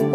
I'm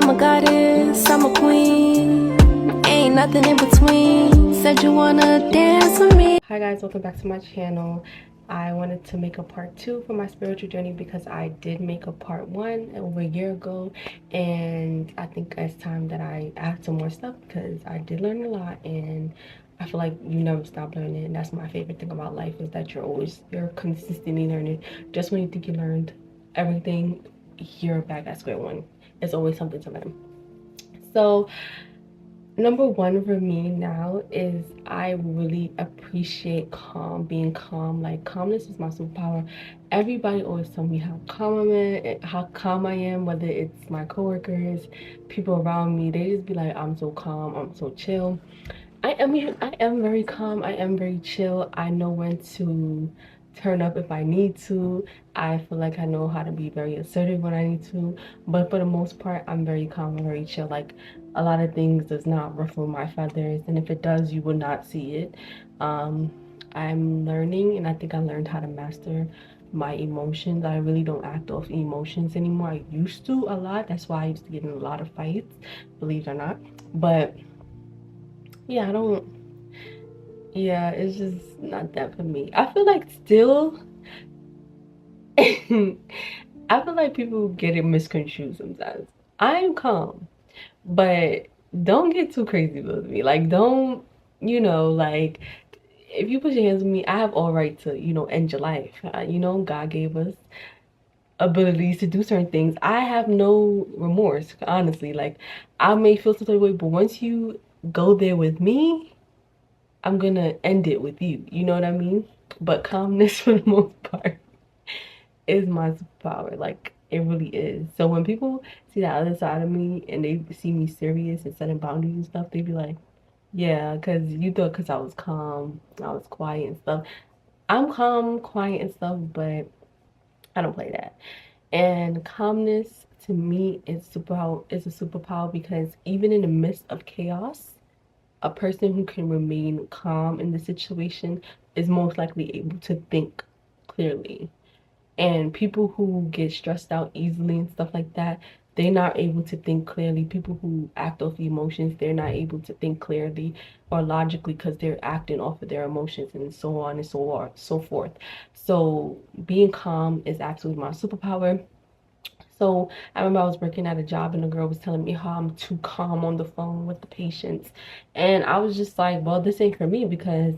a goddess, I'm a queen, ain't nothing in between. Said you wanna dance with me. Hi guys, welcome back to my channel. I wanted to make a part 2 for my spiritual journey because I did make a part 1 over a year ago, and I think it's time that I add some more stuff because I did learn a lot, and I feel like you never stop learning. And that's my favorite thing about life, is that you're consistently learning. Just when you think you learned everything, you're back at square one. It's always something to learn. So number one for me now is I really appreciate being calm. Like, calmness is my superpower. Everybody always tell me how calm I am, whether it's my coworkers, people around me. They just be like, I'm so calm, I'm so chill. I am very calm, I am very chill. I know when to turn up if I need to. I feel like I know how to be very assertive when I need to, but for the most part, I'm very calm and very chill. Like, a lot of things does not ruffle my feathers, and if it does, you would not see it. I'm learning, and I think I learned how to master my emotions. I really don't act off emotions anymore. I used to a lot. That's why I used to get in a lot of fights, believe it or not. But yeah, it's just not that for me. I feel like still I feel like people get it misconstrued sometimes. I am calm, but don't get too crazy with me. Like, don't, like, if you put your hands on me, I have all right to, end your life. God gave us abilities to do certain things. I have no remorse, honestly. Like, I may feel some type of way, but once you go there with me, I'm gonna end it with you. You know what I mean? But calmness, for the most part, is my superpower. Like, it really is. So when people see that other side of me and they see me serious and setting boundaries and stuff, they be like, yeah, because you thought because I was calm, I was quiet and stuff. I'm calm, quiet and stuff, but I don't play that. And calmness to me is a superpower, because even in the midst of chaos, a person who can remain calm in the situation is most likely able to think clearly. And people who get stressed out easily and stuff like that, they're not able to think clearly. People who act off emotions, they're not able to think clearly or logically, because they're acting off of their emotions, and so on and so forth. So being calm is absolutely my superpower. So I remember I was working at a job, and the girl was telling me how I'm too calm on the phone with the patients. And I was just like, well, this ain't for me, because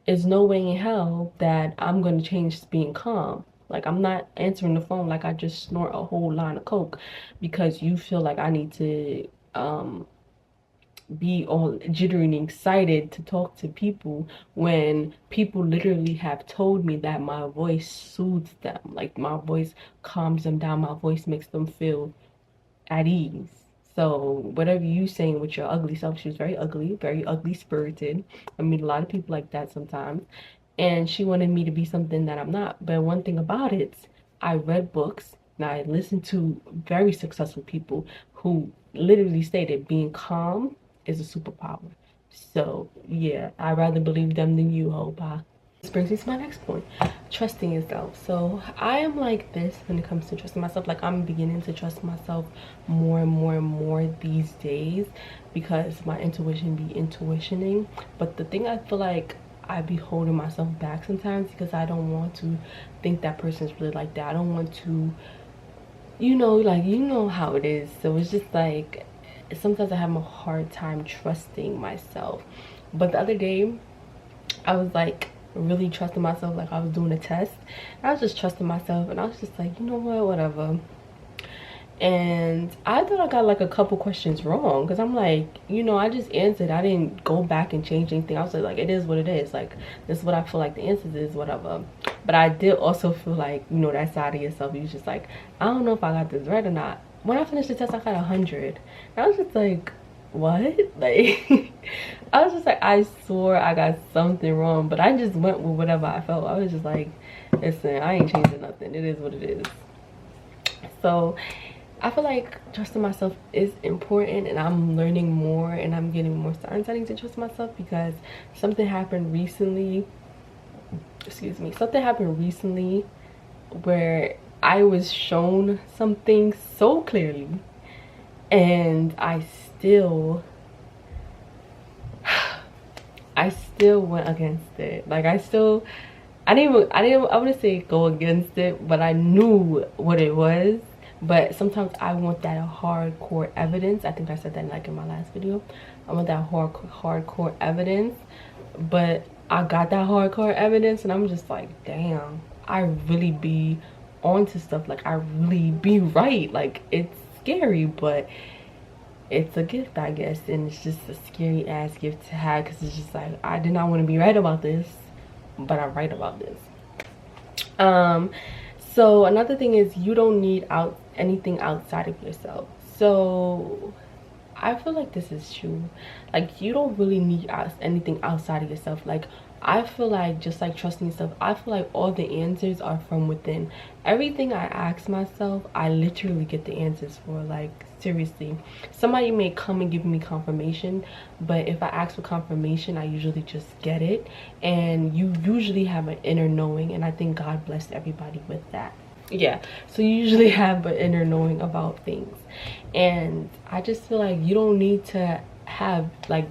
there's no way in hell that I'm going to change being calm. Like, I'm not answering the phone like I just snort a whole line of coke because you feel like I need to be all jittery and excited to talk to people, when people literally have told me that my voice soothes them. Like, my voice calms them down, my voice makes them feel at ease. So whatever you saying with your ugly self, she was very ugly spirited. I mean, a lot of people like that sometimes. And she wanted me to be something that I'm not. But one thing about it, I read books and I listened to very successful people who literally stated being calm is a superpower. So yeah, I'd rather believe them than you, Hope. This brings me to my next point, trusting yourself. So I am like this when it comes to trusting myself. Like, I'm beginning to trust myself more and more and more these days, because my intuition be intuitioning. But the thing, I feel like I be holding myself back sometimes, because I don't want to think that person's really like that. I don't want to, like, how it is. So it's just like, sometimes I have a hard time trusting myself. But the other day, I was like really trusting myself. Like, I was doing a test, I was just trusting myself, and I was just like, you know what, whatever. And I thought I got like a couple questions wrong, because I'm like, I just answered. I didn't go back and change anything. I was like, it is what it is. Like, this is what I feel like the answers is, whatever. But I did also feel like, that side of yourself, you just like, I don't know if I got this right or not. When I finished the test, I got 100. And I was just like, what? Like, I was just like, I swore I got something wrong, but I just went with whatever I felt. I was just like, listen, I ain't changing nothing. It is what it is. So I feel like trusting myself is important, and I'm learning more, and I'm getting more starting to trust myself, because something happened recently. Something happened recently where I was shown something so clearly and I still went against it. Like I wouldn't say go against it, but I knew what it was. But sometimes I want that hardcore evidence. I think I said that like in my last video. I want that hardcore evidence, but I got that hardcore evidence and I'm just like, damn, I really be onto stuff. Like I really be right. Like it's scary, but it's a gift, I guess. And it's just a scary ass gift to have, because it's just like, I did not want to be right about this, but I'm right about this. So another thing is, you don't need anything outside of yourself. So I feel like this is true. Like you don't really need anything outside of yourself. Like I feel like, just like trusting yourself, I feel like all the answers are from within. Everything I ask myself, I literally get the answers for. Like seriously, somebody may come and give me confirmation, but if I ask for confirmation, I usually just get it. And you usually have an inner knowing, and I think God blessed everybody with that. Yeah, so you usually have an inner knowing about things. And I just feel like you don't need to have like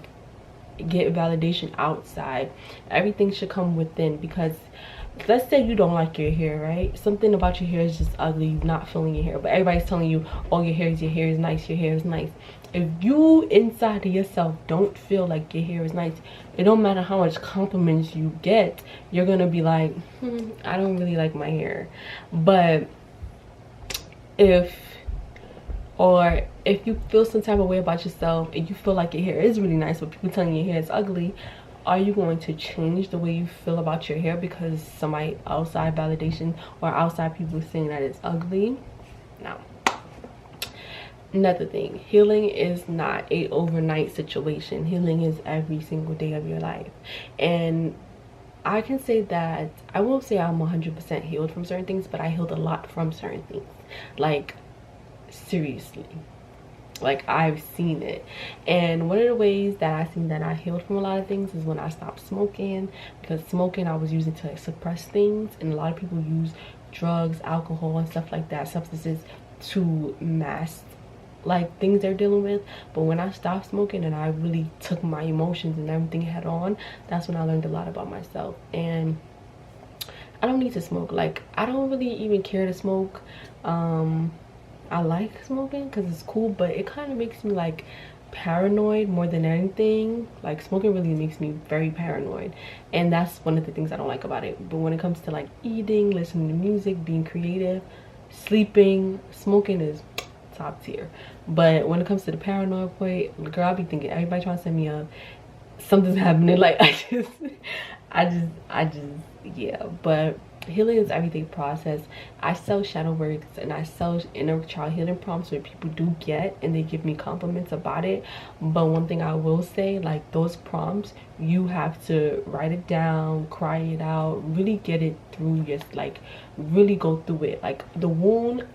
get validation outside. Everything should come within. Because let's say you don't like your hair, right? Something about your hair is just ugly, you're not feeling your hair, but everybody's telling you, oh, your hair is nice, your hair is nice. If you inside of yourself don't feel like your hair is nice, it don't matter how much compliments you get, you're gonna be like, I don't really like my hair. But if you feel some type of way about yourself and you feel like your hair is really nice but people telling you your hair is ugly, are you going to change the way you feel about your hair because somebody outside validation or outside people saying that it's ugly? No. Another thing, healing is not a overnight situation. Healing is every single day of your life. And I can say that I won't say I'm 100% healed from certain things, but I healed a lot from certain things. Like seriously, like I've seen it. And one of the ways that I seen that I healed from a lot of things is when I stopped smoking. Because smoking I was using to like suppress things, and a lot of people use drugs, alcohol and stuff like that, substances, to mask like things they're dealing with. But when I stopped smoking and I really took my emotions and everything head on, that's when I learned a lot about myself. And I don't need to smoke. Like I don't really even care to smoke. I like smoking because it's cool, but it kind of makes me like paranoid more than anything. Like smoking really makes me very paranoid, and that's one of the things I don't like about it. But when it comes to like eating, listening to music, being creative, sleeping, smoking is top tier. But when it comes to the paranoid point, girl, I be thinking everybody trying to set me up, something's happening. Like I just yeah. But healing is everyday process. I sell shadow works and I sell inner child healing prompts where people do get and they give me compliments about it. But one thing I will say, like those prompts, you have to write it down, cry it out, really get it through your, like really go through it. Like the wound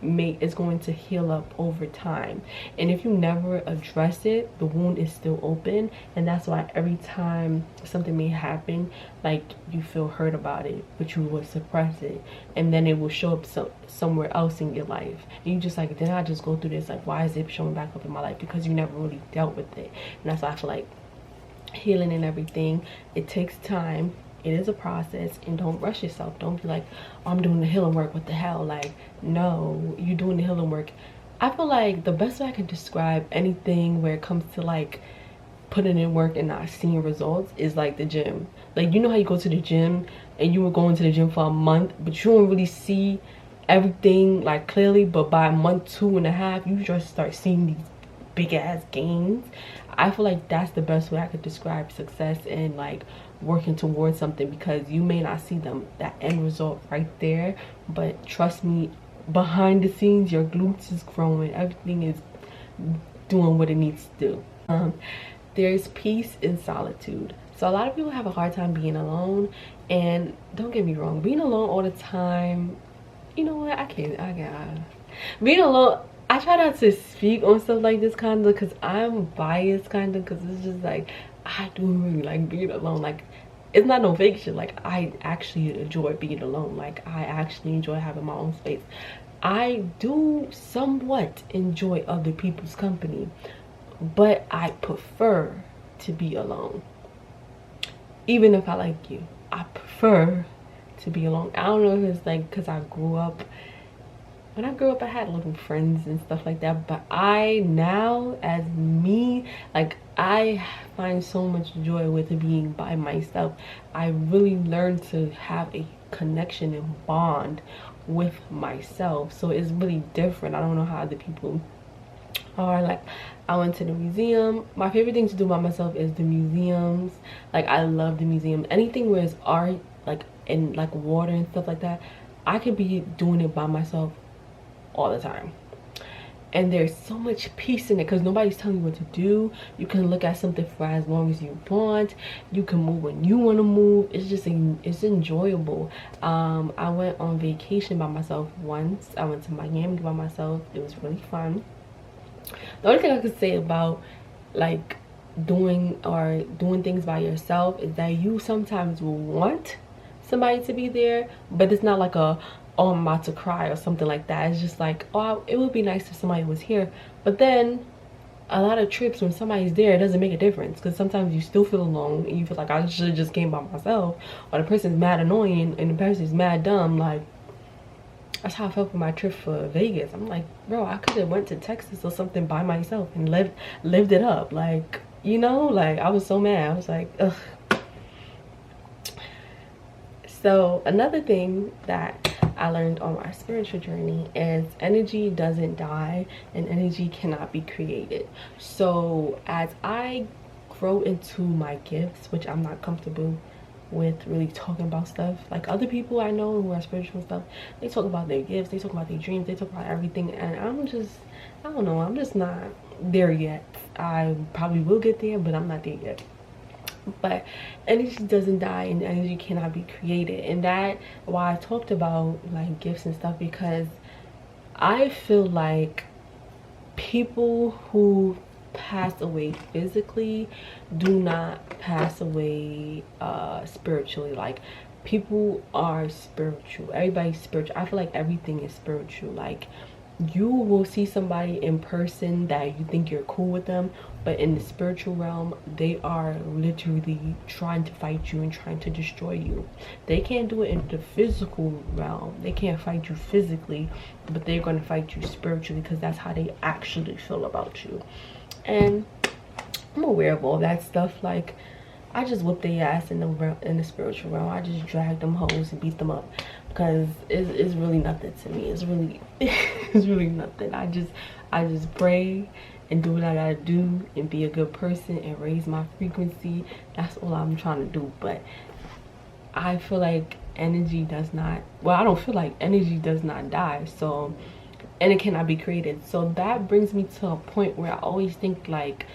is going to heal up over time, and if you never address it, the wound is still open. And that's why every time something may happen, like you feel hurt about it, but you will suppress it, and then it will show up somewhere else in your life, and you just like, did I just go through this? Like why is it showing back up in my life? Because you never really dealt with it. And that's why I feel like healing and everything, it takes time, it is a process, and don't rush yourself. Don't be like, oh, I'm doing the healing work, what the hell? Like no, you're doing the healing work. I feel like the best way I can describe anything where it comes to like putting in work and not seeing results is like the gym. Like you know how you go to the gym and you were going to the gym for a month, but you don't really see everything like clearly, but by month 2.5 you just start seeing these big ass gains. I feel like that's the best way I could describe success and like working towards something, because you may not see that end result right there, but trust me, behind the scenes your glutes is growing, everything is doing what it needs to do. There's peace in solitude. So a lot of people have a hard time being alone, and don't get me wrong, being alone all the time, you know what, I got being alone. I try not to speak on stuff like this kind of because I'm biased kind of, because it's just like I do really like being alone. Like it's not no fake shit. Like I actually enjoy being alone. Like I actually enjoy having my own space. I do somewhat enjoy other people's company, but I prefer to be alone. Even if I like you, I prefer to be alone. I don't know if it's like because I grew up. When I grew up, I had little friends and stuff like that, but I now, as me, like, I find so much joy with being by myself. I really learned to have a connection and bond with myself, so it's really different. I don't know how other people are. Like, I went to the museum. My favorite thing to do by myself is the museums. Like, I love the museum. Anything where it's art, like, and like water and stuff like that, I could be doing it by myself all the time. And there's so much peace in it because nobody's telling you what to do. You can look at something for as long as you want. You can move when you want to move. It's just it's enjoyable. I went on vacation by myself once. I went to Miami by myself. It was really fun. The only thing I could say about like doing things by yourself is that you sometimes will want somebody to be there, but it's not like a, oh, I'm about to cry or something like that. It's just like, oh, it would be nice if somebody was here. But then a lot of trips, when somebody's there, it doesn't make a difference, because sometimes you still feel alone and you feel like I should have just came by myself, or the person's mad annoying and the person's mad dumb. Like, that's how I felt for my trip for Vegas. I'm like, bro, I could have went to Texas or something by myself and lived it up. Like, you know, like, I was so mad. I was like, ugh. So another thing that I learned on my spiritual journey is energy doesn't die and energy cannot be created. So as I grow into my gifts, which I'm not comfortable with really talking about stuff, like other people I know who are spiritual and stuff, they talk about their gifts, they talk about their dreams, they talk about everything, and I don't know, I'm just not there yet. I probably will get there, but I'm not there yet. But energy doesn't die and energy cannot be created, and that why I talked about like gifts and stuff, because I feel like people who pass away physically do not pass away spiritually. Like, people are spiritual, everybody's spiritual. I feel like everything is spiritual. Like, you will see somebody in person that you think you're cool with them, but in the spiritual realm, they are literally trying to fight you and trying to destroy you. They can't do it in the physical realm. They can't fight you physically, but they're going to fight you spiritually, because that's how they actually feel about you. And I'm aware of all that stuff. Like, I just whoop their ass in the spiritual realm. I just drag them hoes and beat them up, because it's really nothing to me. It's really it's really nothing. I just pray and do what I gotta do and be a good person and raise my frequency. That's all I'm trying to do. But I feel like energy does not, well, I don't feel like energy does not die, so, and it cannot be created. So that brings me to a point where I always think like,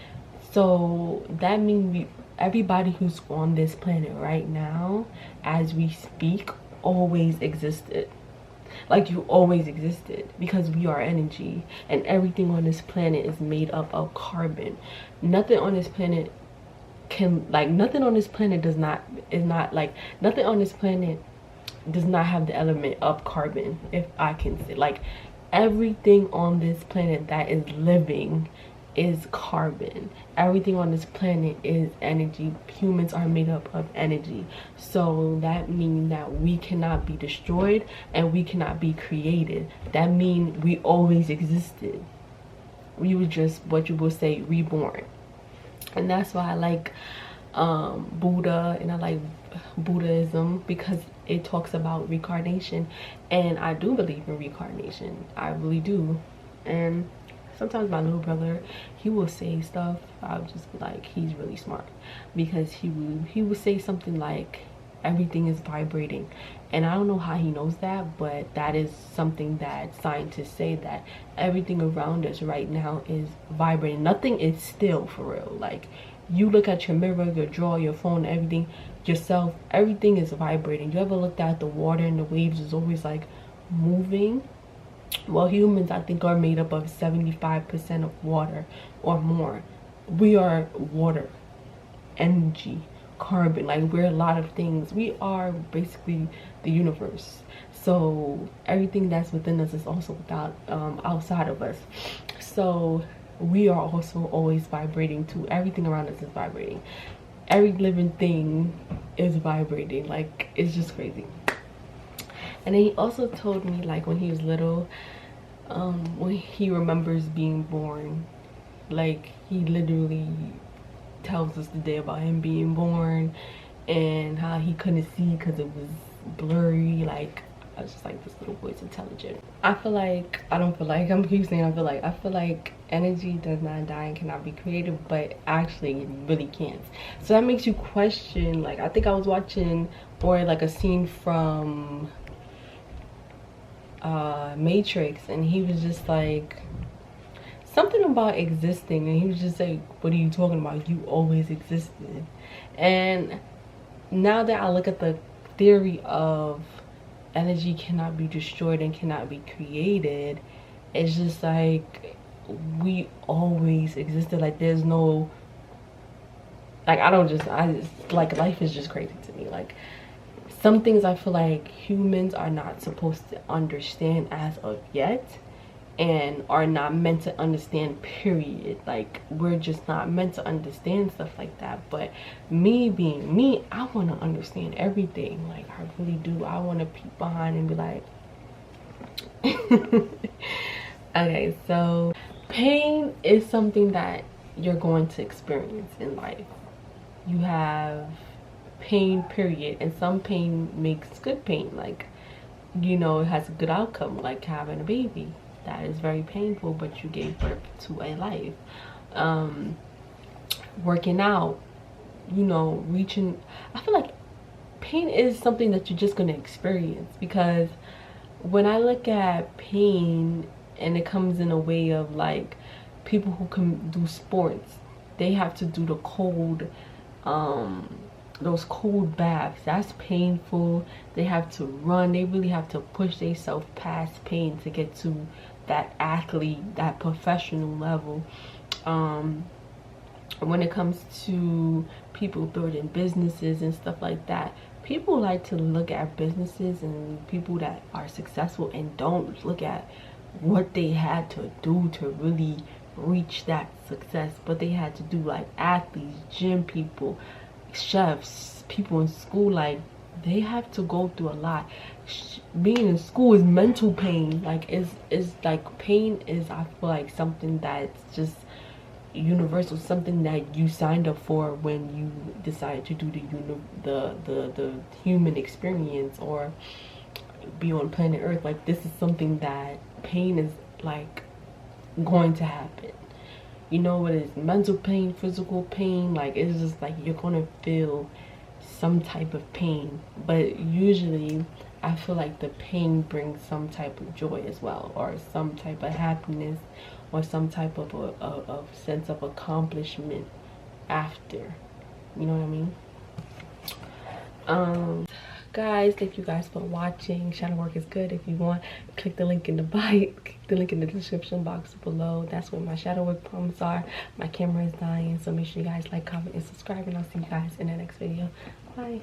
so that means everybody who's on this planet right now as we speak always existed. Like, you always existed, because we are energy, and everything on this planet is made up of carbon. Nothing on this planet nothing on this planet does not have the element of carbon, if I can say. Like, everything on this planet that is living is carbon. Everything on this planet is energy. Humans are made up of energy. So that means that we cannot be destroyed and we cannot be created. That means we always existed. We were just, what you will say, reborn. And that's why I like Buddha, and I like Buddhism, because it talks about reincarnation, and I do believe in reincarnation. I really do. And sometimes my little brother, he will say stuff, I'll just be like, he's really smart, because he would say something like, everything is vibrating. And I don't know how he knows that, but that is something that scientists say, that everything around us right now is vibrating. Nothing is still, for real. Like, you look at your mirror, your drawer, your phone, everything, yourself, everything is vibrating. You ever looked at the water and the waves is always like moving? Well, humans, I think, are made up of 75% of water or more. We are water, energy, carbon. Like, we're a lot of things. We are basically the universe. So everything that's within us is also without outside of us. So we are also always vibrating too. Everything around us is vibrating. Every living thing is vibrating. Like, it's just crazy. And then he also told me, like, when he was little, when he remembers being born, like, he literally tells us the day about him being born and how he couldn't see because it was blurry. Like, I was just like, this little boy's intelligent. I feel like, I'm keep saying I feel like energy does not die and cannot be created, but actually it really can't. So that makes you question, like, I think I was watching, or like a scene from Matrix, and he was just like, something about existing, and he was just like, what are you talking about? You always existed. And now that I look at the theory of energy cannot be destroyed and cannot be created, it's just like, we always existed. Like, there's no, like, I just like, life is just crazy to me. Like, some things I feel like humans are not supposed to understand as of yet, and are not meant to understand, period. Like, we're just not meant to understand stuff like that. But me being me, I want to understand everything. Like, I really do. I want to peek behind and be like okay, so pain is something that you're going to experience in life. You have pain, period, and some pain makes good pain. Like, you know, it has a good outcome, like having a baby. That is very painful, but you gave birth to a life. Working out, you know, reaching, I feel like pain is something that you're just going to experience. Because when I look at pain, and it comes in a way of like people who can do sports, they have to do the cold, those cold baths. That's painful. They have to run. They really have to push themselves past pain to get to that athlete, that professional level. When it comes to people building businesses and stuff like that, people like to look at businesses and people that are successful and don't look at what they had to do to really reach that success. But they had to do, like, athletes, gym people, chefs, people in school, like, they have to go through a lot. Being in school is mental pain. Like, is like, pain is, I feel like, something that's just universal, something that you signed up for when you decided to do the human experience or be on planet Earth. Like, this is something that pain is, like, going to happen. You know what it is? Mental pain, physical pain. Like, it's just like, you're gonna feel some type of pain, but usually I feel like the pain brings some type of joy as well, or some type of happiness, or some type of a sense of accomplishment after. You know what I mean? Guys, thank you guys for watching. Shadow work is good. If you want, click the link in the bio, click the link in the description box below. That's where my shadow work prompts are. My camera is dying, so make sure you guys like, comment, and subscribe, and I'll see you guys in the next video. Bye.